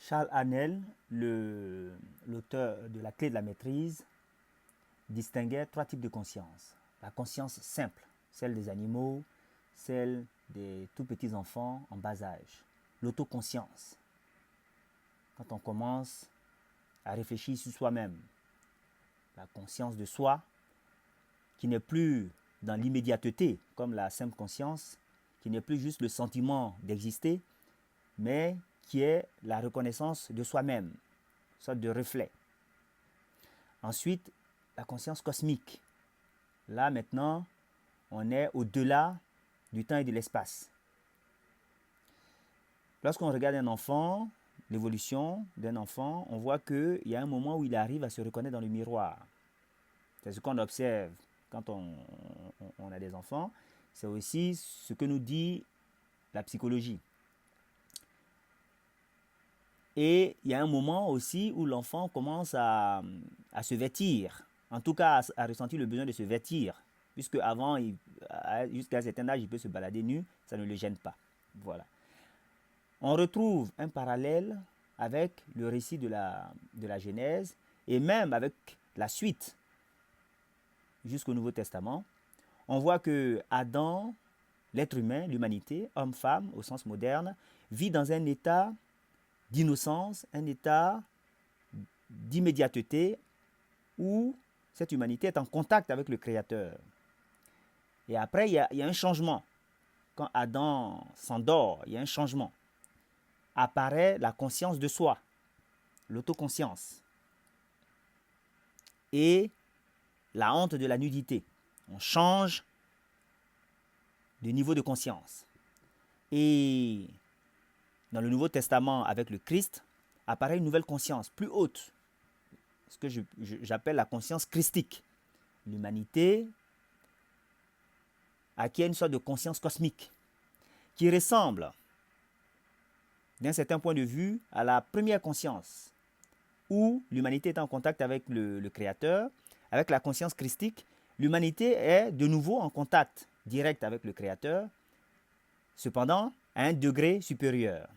Charles Haanel, l'auteur de La clé de la maîtrise, distinguait trois types de conscience. La conscience simple, celle des animaux, celle des tout petits enfants en bas âge. L'autoconscience, quand on commence à réfléchir sur soi-même. La conscience de soi, qui n'est plus dans l'immédiateté, comme la simple conscience, qui n'est plus juste le sentiment d'exister, mais qui est la reconnaissance de soi-même, une sorte de reflet. Ensuite, la conscience cosmique. Là, maintenant, on est au-delà du temps et de l'espace. Lorsqu'on regarde un enfant, l'évolution d'un enfant, on voit qu'il y a un moment où il arrive à se reconnaître dans le miroir. C'est ce qu'on observe quand on a des enfants. C'est aussi ce que nous dit la psychologie. Et il y a un moment aussi où l'enfant commence à se vêtir, en tout cas à ressentir le besoin de se vêtir, puisque avant, jusqu'à un certain âge, il peut se balader nu, ça ne le gêne pas. Voilà. On retrouve un parallèle avec le récit de la Genèse et même avec la suite jusqu'au Nouveau Testament. On voit que Adam, l'être humain, l'humanité, homme-femme au sens moderne, vit dans un état d'innocence, un état d'immédiateté où cette humanité est en contact avec le Créateur. Et après, il y a un changement. Quand Adam s'endort, il y a un changement. Apparaît la conscience de soi, l'autoconscience. Et la honte de la nudité. On change de niveau de conscience. Et dans le Nouveau Testament, avec le Christ, apparaît une nouvelle conscience, plus haute, ce que j'appelle la conscience christique. L'humanité acquiert une sorte de conscience cosmique qui ressemble, d'un certain point de vue, à la première conscience, où l'humanité est en contact avec le Créateur. Avec la conscience christique, l'humanité est de nouveau en contact direct avec le Créateur, cependant à un degré supérieur.